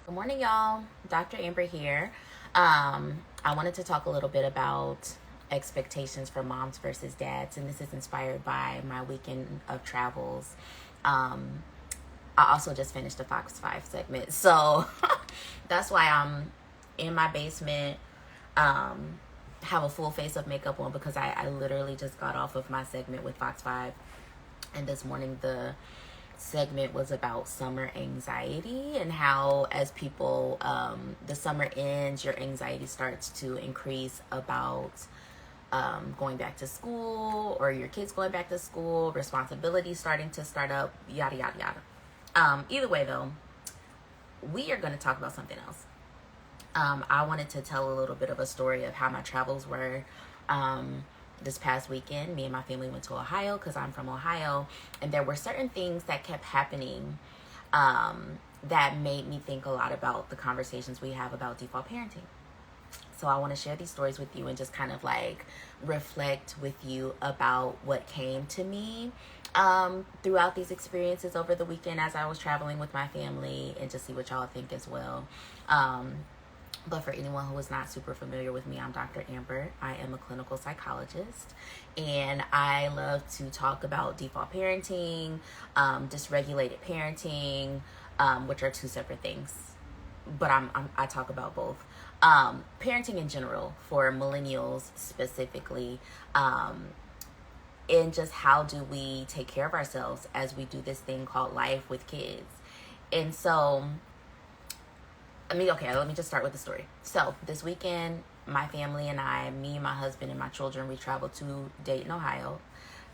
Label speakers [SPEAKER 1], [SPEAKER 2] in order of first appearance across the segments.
[SPEAKER 1] Good morning, y'all. Dr. Amber here. I wanted to talk a little bit about expectations for moms versus dads, and this is inspired by my weekend of travels. Um, I also just finished the Fox 5 segment, so that's why I'm in my basement, um, have a full face of makeup on because I literally just got off of my segment with Fox 5, and this morning the segment was about summer anxiety and how as people the summer ends, your anxiety starts to increase about going back to school, or your kids going back to school, responsibilities starting to start up, yada yada yada. Either way though, we are going to talk about something else. I wanted to tell a little bit of a story of how my travels were. This past weekend, me and my family went to Ohio because I'm from Ohio, and there were certain things that kept happening that made me think a lot about the conversations we have about default parenting. So I want to share these stories with you and just kind of like reflect with you about what came to me throughout these experiences over the weekend as I was traveling with my family, and just see what y'all think as well. But for anyone who is not super familiar with me, I'm Dr. Amber. I am a clinical psychologist, and I love to talk about default parenting, dysregulated parenting, which are two separate things, but I talk about both. Parenting in general for millennials specifically, and just how do we take care of ourselves as we do this thing called life with kids. And so let me just start with the story. So this weekend, my family and I, me, my husband, and my children, we traveled to Dayton, Ohio.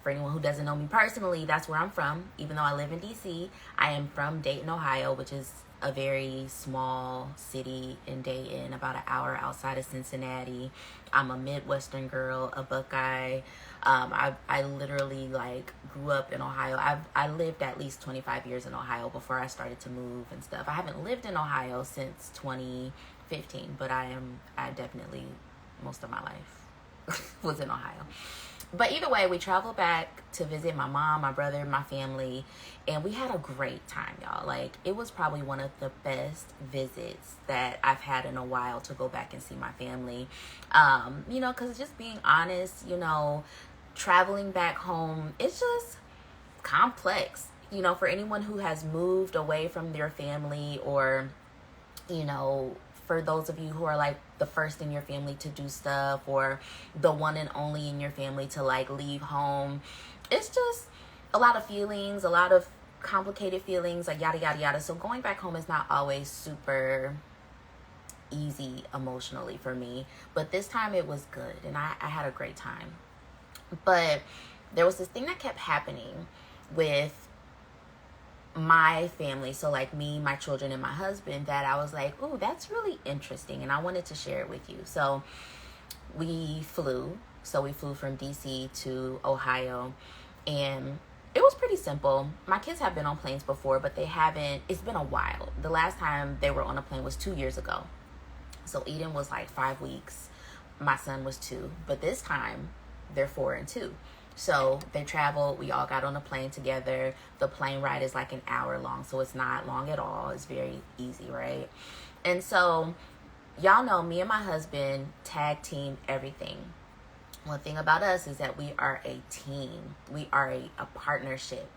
[SPEAKER 1] For anyone who doesn't know me personally, that's where I'm from. Even though I live in DC, I am from Dayton, Ohio, which is a very small city in Dayton, about an hour outside of Cincinnati. I'm a Midwestern girl, a Buckeye. I literally like grew up in Ohio. I lived at least 25 years in Ohio before I started to move and stuff. I haven't lived in Ohio since 2015, but I definitely, most of my life was in Ohio. But either way, we traveled back to visit my mom, my brother, my family, and we had a great time, y'all. Like, it was probably one of the best visits that I've had in a while, to go back and see my family. Because just being honest, traveling back home, it's just complex. For anyone who has moved away from their family, or, for those of you who are like the first in your family to do stuff, or the one and only in your family to like leave home, it's just a lot of feelings, a lot of complicated feelings, like yada yada yada. So going back home is not always super easy emotionally for me, but this time it was good, and I had a great time. But there was this thing that kept happening with my family, so like me, my children, and my husband, that I was like, ooh, that's really interesting, and I wanted to share it with you. So we flew from DC to Ohio, and it was pretty simple. My kids have been on planes before, but it's been a while. The last time they were on a plane was 2 years ago. So Eden was like 5 weeks, my son was 2, but this time they're 4 and 2. So they traveled, we all got on a plane together. The plane ride is like an hour long, so it's not long at all. It's very easy, right? And so, y'all know, me and my husband tag team everything. One thing about us is that we are a team. We are a partnership.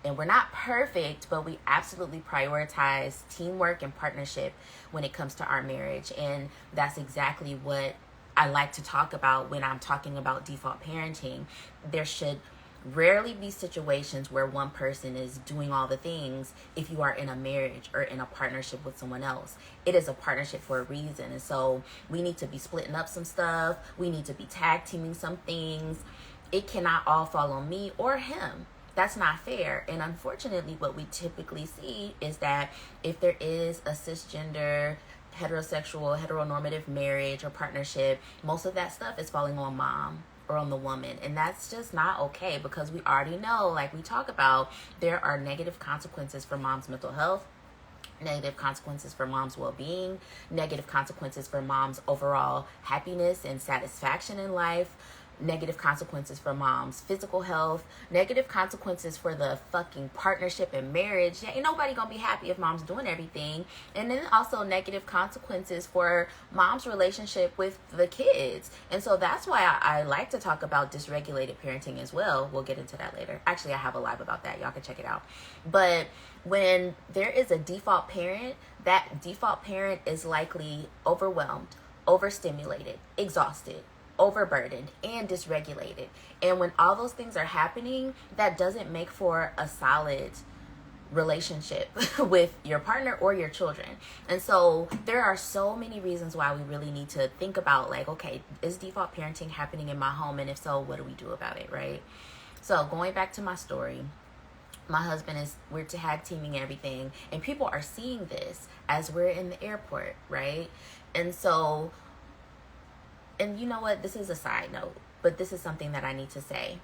[SPEAKER 1] And we're not perfect, but we absolutely prioritize teamwork and partnership when it comes to our marriage. And that's exactly what I like to talk about when I'm talking about default parenting. There should rarely be situations where one person is doing all the things if you are in a marriage or in a partnership with someone else. It is a partnership for a reason. And so we need to be splitting up some stuff. We need to be tag teaming some things. It cannot all fall on me or him. That's not fair. And unfortunately, what we typically see is that if there is a cisgender, heterosexual, heteronormative marriage or partnership, most of that stuff is falling on mom or on the woman. And that's just not okay, because we already know, like we talk about, there are negative consequences for mom's mental health, negative consequences for mom's well-being, negative consequences for mom's overall happiness and satisfaction in life. negative consequences for moms, physical health, negative consequences for the fucking partnership and marriage. Ain't nobody gonna be happy if mom's doing everything. And then also negative consequences for mom's relationship with the kids. And so that's why I like to talk about dysregulated parenting as well. We'll get into that later. Actually, I have a live about that. Y'all can check it out. But when there is a default parent, that default parent is likely overwhelmed, overstimulated, exhausted, overburdened, and dysregulated. And when all those things are happening, that doesn't make for a solid relationship with your partner or your children. And so there are so many reasons why we really need to think about, like, okay, is default parenting happening in my home? And if so, what do we do about it, right? So going back to my story, my husband we're tag teaming everything, and people are seeing this as we're in the airport, right? And so, and you know what, this is a side note, but this is something that I need to say.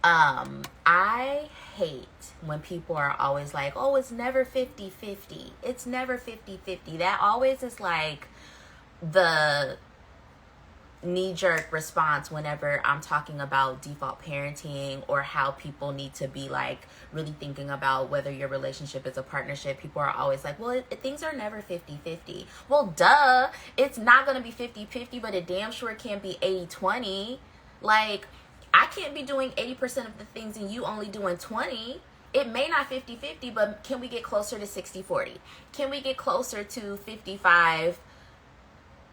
[SPEAKER 1] I hate when people are always like, oh, it's never 50-50. It's never 50-50. That always is like the knee-jerk response whenever I'm talking about default parenting or how people need to be like really thinking about whether your relationship is a partnership. People are always like, well, things are never 50-50. Well, duh, it's not going to be 50-50, but it damn sure can be 80-20. Like, I can't be doing 80% of the things and you only doing 20. It may not 50-50, but can we get closer to 60-40? Can we get closer to 55?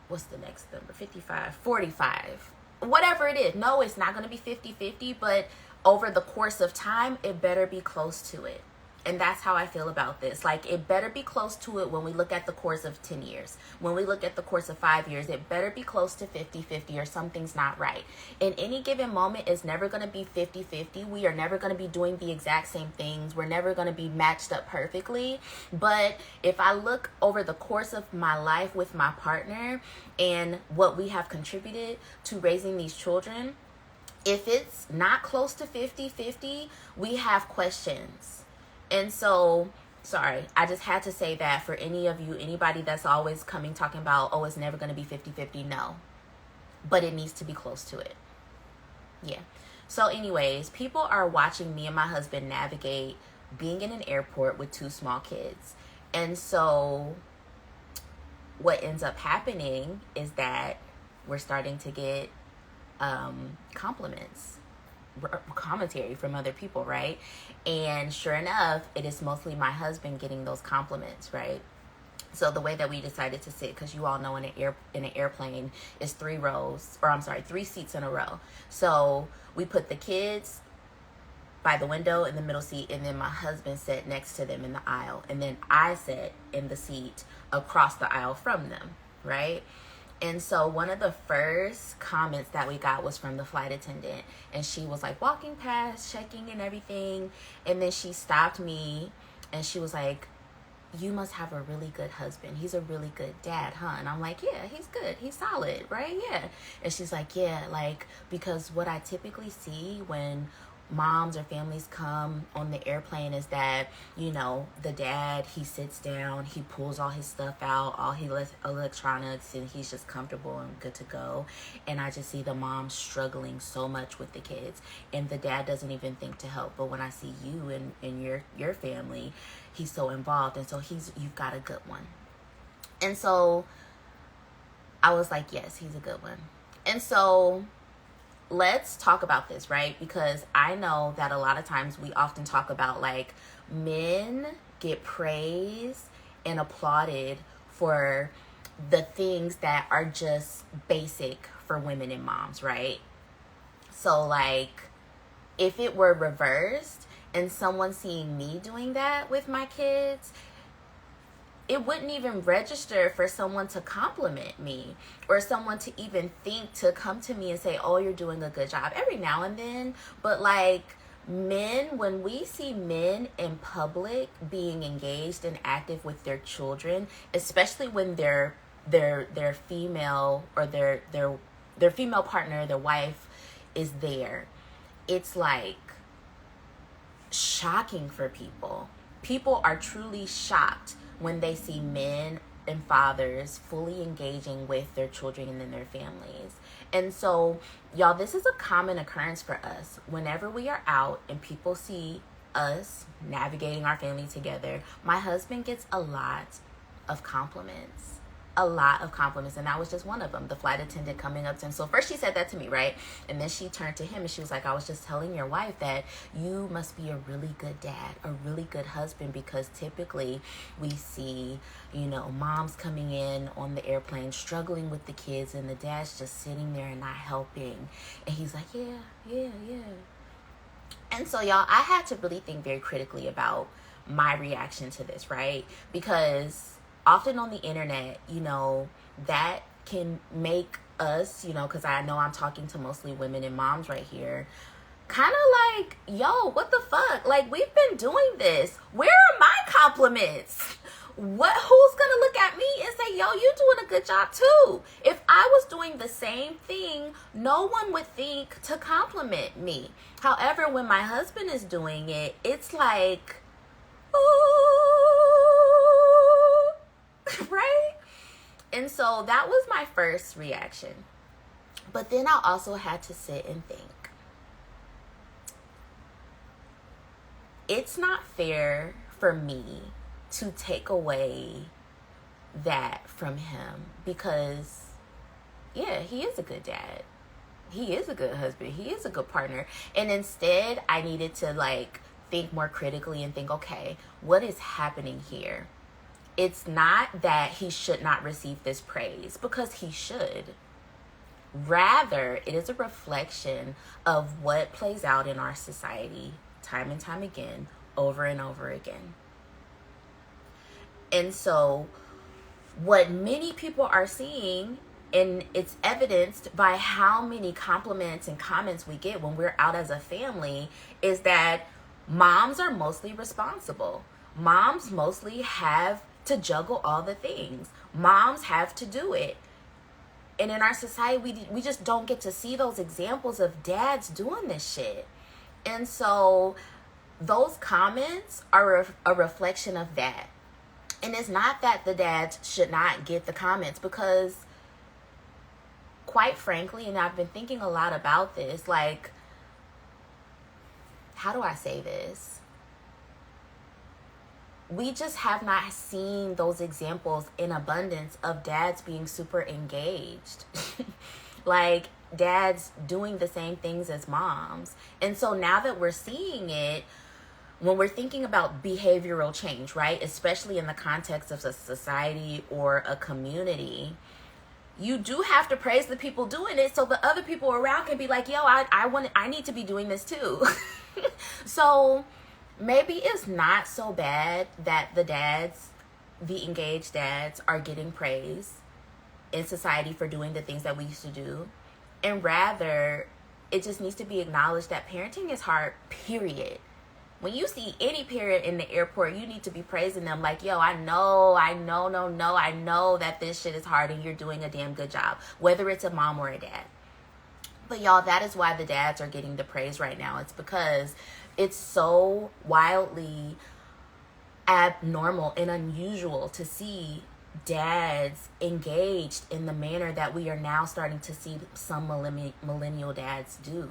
[SPEAKER 1] What's the next number? 55, 45, whatever it is. No, it's not going to be 50-50, but over the course of time, it better be close to it. And that's how I feel about this. Like, it better be close to it when we look at the course of 10 years. When we look at the course of 5 years, it better be close to 50-50 or something's not right. In any given moment, it's never going to be 50-50. We are never going to be doing the exact same things. We're never going to be matched up perfectly. But if I look over the course of my life with my partner and what we have contributed to raising these children, if it's not close to 50-50, we have questions. And so, sorry, I just had to say that for anybody that's always talking about, oh, it's never going to be 50-50. No, but it needs to be close to it. Yeah. So anyways, people are watching me and my husband navigate being in an airport with 2 small kids. And so what ends up happening is that we're starting to get compliments, commentary from other people, right? And sure enough, it is mostly my husband getting those compliments, right? So the way that we decided to sit, because you all know in an airplane is 3 seats in a row. So we put the kids by the window in the middle seat, and then my husband sat next to them in the aisle, and then I sat in the seat across the aisle from them, right? And so one of the first comments that we got was from the flight attendant, and she was like walking past, checking and everything, and then she stopped me and she was like, you must have a really good husband. He's a really good dad, huh? And I'm like, yeah, he's good. He's solid, right? Yeah. And she's like, yeah, like, because what I typically see when moms or families come on the airplane is that, you know, the dad, he sits down, he pulls all his stuff out, all his electronics, and he's just comfortable and good to go. And I just see the mom struggling so much with the kids, and the dad doesn't even think to help. But when I see you and your family, he's so involved, and so you've got a good one. And so I was like, yes, he's a good one. And so let's talk about this, right? Because I know that a lot of times we often talk about, like, men get praised and applauded for the things that are just basic for women and moms, right? So, like, if it were reversed and someone seeing me doing that with my kids, it wouldn't even register for someone to compliment me or someone to even think to come to me and say, oh, you're doing a good job, every now and then. But like, men, when we see men in public being engaged and active with their children, especially when their female or their female partner, their wife is there, it's like shocking for people. People are truly shocked when they see men and fathers fully engaging with their children and then their families. And so, y'all, this is a common occurrence for us. Whenever we are out and people see us navigating our family together, my husband gets a lot of compliments. And that was just one of them. The flight attendant coming up to him. So first she said that to me, right? And then she turned to him and she was like, I was just telling your wife that you must be a really good dad, a really good husband, because typically we see, moms coming in on the airplane struggling with the kids and the dad's just sitting there and not helping. And he's like, yeah. And so, y'all, I had to really think very critically about my reaction to this, right? Because often on the internet, that can make us, because I know I'm talking to mostly women and moms right here, kind of like, yo, what the fuck? Like, we've been doing this. Where are my compliments? Who's gonna look at me and say, yo, you doing a good job too? If I was doing the same thing, no one would think to compliment me. However, when my husband is doing it, it's like, ooh, right? And so that was my first reaction. But then I also had to sit and think. It's not fair for me to take away that from him because, yeah, he is a good dad. He is a good husband. He is a good partner. And instead, I needed to think more critically and think, okay, what is happening here? It's not that he should not receive this praise, because he should. Rather, it is a reflection of what plays out in our society time and time again, over and over again. And so what many people are seeing, and it's evidenced by how many compliments and comments we get when we're out as a family, is that moms are mostly responsible. Moms mostly have to juggle all the things. Moms have to do it. And in our society, we just don't get to see those examples of dads doing this shit. And so those comments are a reflection of that. And it's not that the dads should not get the comments, because quite frankly, and I've been thinking a lot about this, how do I say this? We just have not seen those examples in abundance of dads being super engaged. Dads doing the same things as moms. And so now that we're seeing it, when we're thinking about behavioral change, right, especially in the context of a society or a community, you do have to praise the people doing it so the other people around can be like, yo, I need to be doing this too. So maybe it's not so bad that the engaged dads are getting praise in society for doing the things that we used to do. And rather, it just needs to be acknowledged that parenting is hard, period. When you see any parent in the airport, you need to be praising them like, yo, I know that this shit is hard and you're doing a damn good job, whether it's a mom or a dad. But y'all, that is why the dads are getting the praise right now. It's because it's so wildly abnormal and unusual to see dads engaged in the manner that we are now starting to see some millennial dads do.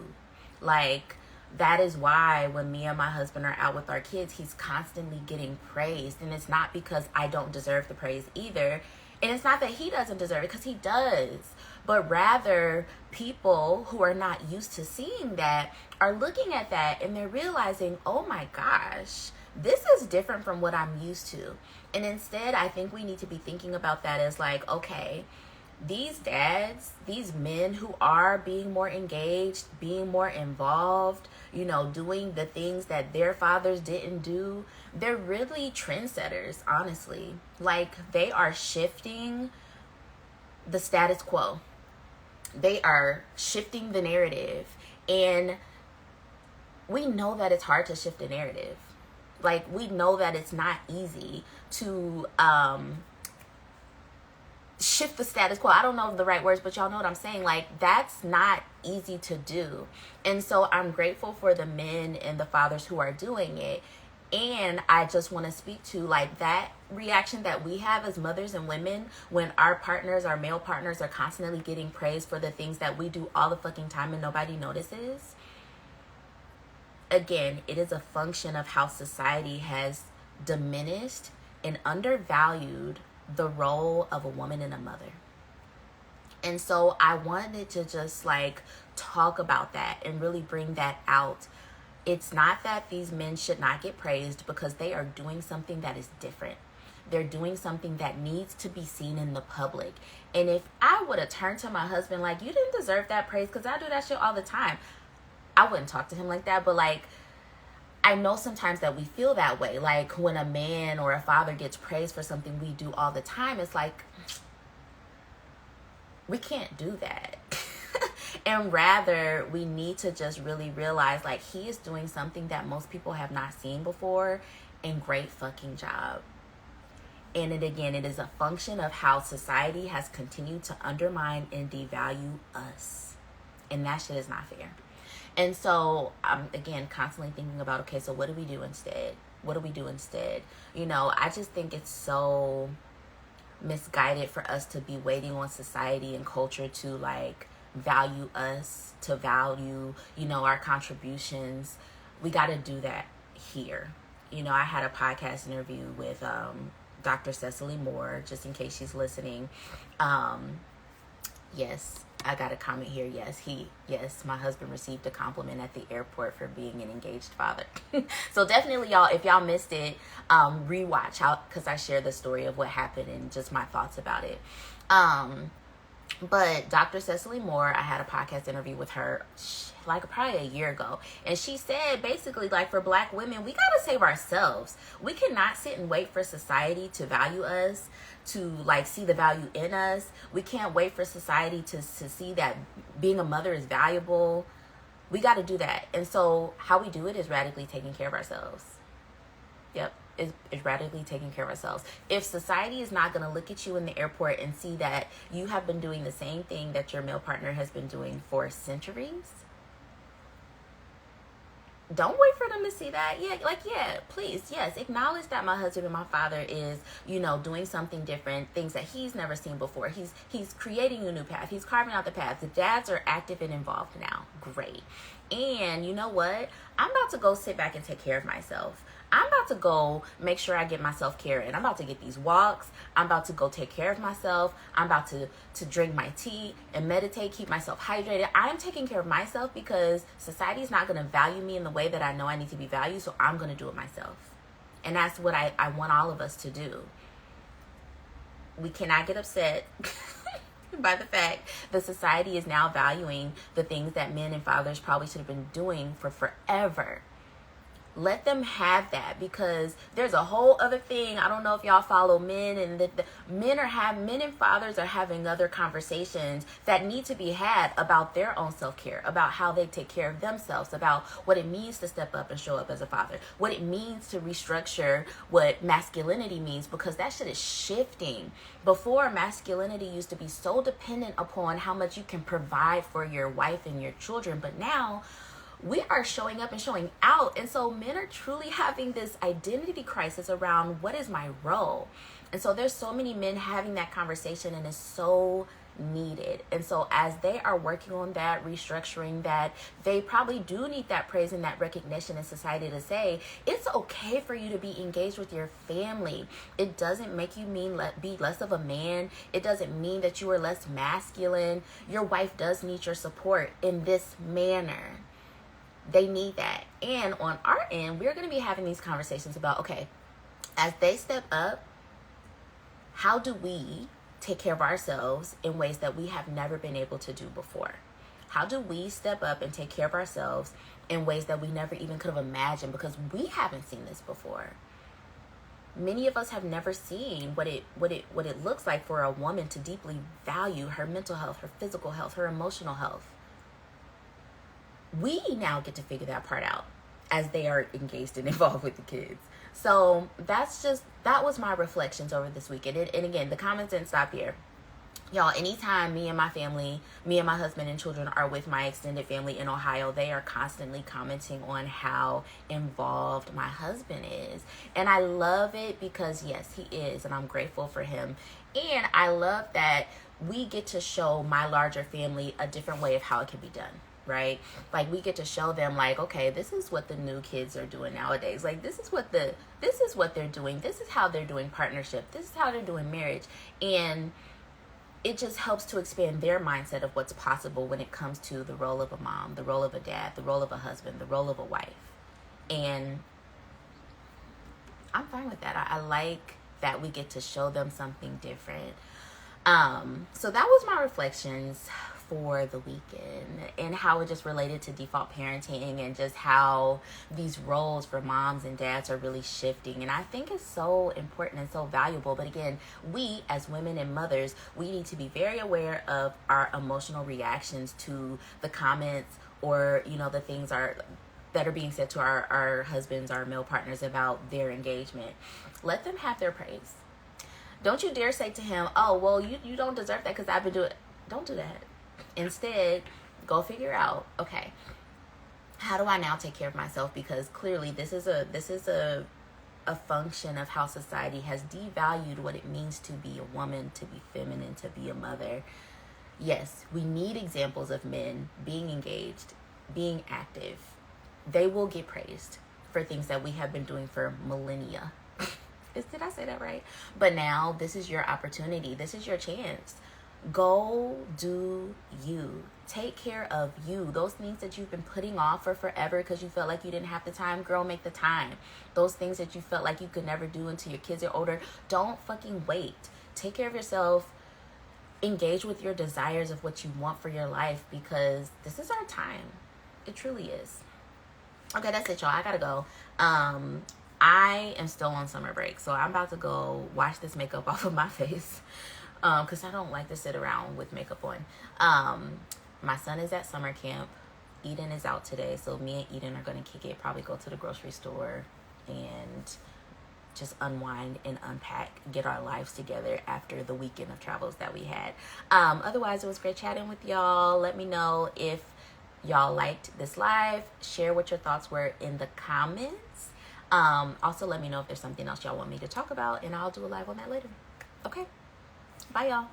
[SPEAKER 1] That is why when me and my husband are out with our kids, he's constantly getting praised. And it's not because I don't deserve the praise either. And it's not that he doesn't deserve it, because he does. But rather, people who are not used to seeing that are looking at that and they're realizing, oh my gosh, this is different from what I'm used to. And instead, I think we need to be thinking about that as okay, these dads, these men who are being more engaged, being more involved, doing the things that their fathers didn't do, they're really trendsetters, honestly. They are shifting the status quo. They are shifting the narrative. And we know that it's hard to shift the narrative. We know that it's not easy to shift the status quo. I don't know the right words, but y'all know what I'm saying. That's not easy to do. And so I'm grateful for the men and the fathers who are doing it. And I just want to speak to like that reaction that we have as mothers and women when our partners, our male partners, are constantly getting praised for the things that we do all the fucking time and nobody notices. Again, it is a function of how society has diminished and undervalued the role of a woman and a mother. And so I wanted to just like talk about that and really bring that out. It's not that these men should not get praised, because they are doing something that is different. They're doing something that needs to be seen in the public. And if I would have turned to my husband like, you didn't deserve that praise, because I do that shit all the time, I wouldn't talk to him like that. But like, I know sometimes that we feel that way. Like when a man or a father gets praised for something we do all the time, it's like, we can't do that. And rather, we need to just really realize like he is doing something that most people have not seen before, and great fucking job. And it is a function of how society has continued to undermine and devalue us. And that shit is not fair. And so I'm, again, constantly thinking about, okay, so what do we do instead? What do we do instead? You know, I just think it's so misguided for us to be waiting on society and culture to like value us, to value, you know, our contributions. We got to do that here. You know, I had a podcast interview with Dr. Cecily Moore, just in case she's listening. Yes, I got a comment here. Yes, my husband received a compliment at the airport for being an engaged father. So definitely, y'all, if y'all missed it, rewatch out, because I share the story of what happened and just my thoughts about it. But Dr. Cecily Moore, I had a podcast interview with her like probably a year ago. And she said basically like for Black women, we got to save ourselves. We cannot sit and wait for society to value us, to like see the value in us. We can't wait for society to see that being a mother is valuable. We got to do that. And so how we do it is radically taking care of ourselves. Yep. Is radically taking care of ourselves. If society is not going to look at you in the airport and see that you have been doing the same thing that your male partner has been doing for centuries, don't wait for them to see that. Please, yes, acknowledge that my husband and my father is, you know, doing something different, things that he's never seen before. He's creating a new path. He's carving out the path. The dads are active and involved now. Great. And you know what? I'm about to go sit back and take care of myself. I'm about to go make sure I get my self-care in. I'm about to get these walks. I'm about to go take care of myself. I'm about to drink my tea and meditate, keep myself hydrated. I'm taking care of myself because society is not going to value me in the way that I know I need to be valued, so I'm going to do it myself. And that's what I want all of us to do. We cannot get upset by the fact that society is now valuing the things that men and fathers probably should have been doing for forever. Let them have that, because there's a whole other thing. I don't know if y'all follow men, and the men and fathers are having other conversations that need to be had about their own self-care, about how they take care of themselves, about what it means to step up and show up as a father, what it means to restructure what masculinity means, because that shit is shifting. Before, masculinity used to be so dependent upon how much you can provide for your wife and your children, but now we are showing up and showing out. And so men are truly having this identity crisis around what is my role. And so there's so many men having that conversation, and it's so needed. And so as they are working on that, restructuring that, they probably do need that praise and that recognition in society to say, it's okay for you to be engaged with your family. It doesn't make you be less of a man. It doesn't mean that you are less masculine. Your wife does need your support in this manner. They need that. And on our end, we're going to be having these conversations about, okay, as they step up, how do we take care of ourselves in ways that we have never been able to do before? How do we step up and take care of ourselves in ways that we never even could have imagined, because we haven't seen this before? Many of us have never seen what it looks like for a woman to deeply value her mental health, her physical health, her emotional health. We now get to figure that part out as they are engaged and involved with the kids. So that was my reflections over this weekend. And again, the comments didn't stop here. Y'all, anytime me and my husband and children are with my extended family in Ohio, they are constantly commenting on how involved my husband is. And I love it because, yes, he is, and I'm grateful for him. And I love that we get to show my larger family a different way of how it can be done. Right? Like, we get to show them, like, okay, this is what the new kids are doing nowadays. Like, this is what they're doing. This is how they're doing partnership. This is how they're doing marriage. And it just helps to expand their mindset of what's possible when it comes to the role of a mom, the role of a dad, the role of a husband, the role of a wife. And I'm fine with that. I like that we get to show them something different. So that was my reflections for the weekend, and how it just related to default parenting, and just how these roles for moms and dads are really shifting. And I think it's so important and so valuable. But again, we as women and mothers, we need to be very aware of our emotional reactions to the comments, or, you know, the things that are being said to our husbands, our male partners, about their engagement. Let them have their praise. Don't you dare say to him, oh, well, you don't deserve that because I've been doing it. Don't do that. Instead, go figure out, okay, how do I now take care of myself? Because clearly this is a function of how society has devalued what it means to be a woman, to be feminine, to be a mother. Yes, we need examples of men being engaged, being active. They will get praised for things that we have been doing for millennia. Did I say that right? But now this is your opportunity. This is your chance. Go do you. Take care of you. Those things that you've been putting off for forever because you felt like you didn't have the time, girl, make the time. Those things that you felt like you could never do until your kids are older, don't fucking wait. Take care of yourself. Engage with your desires of what you want for your life, because this is our time. It truly is. Okay, that's it, y'all. I gotta go. I am still on summer break, so I'm about to go wash this makeup off of my face, because I don't like to sit around with makeup on. My son is at summer camp. Eden is out today, so me and Eden are going to kick it, probably go to the grocery store and just unwind and unpack, get our lives together after the weekend of travels that we had. Otherwise, it was great chatting with y'all. Let me know if y'all liked this live. Share what your thoughts were in the comments. Also, let me know if there's something else y'all want me to talk about, and I'll do a live on that later. Okay, bye y'all.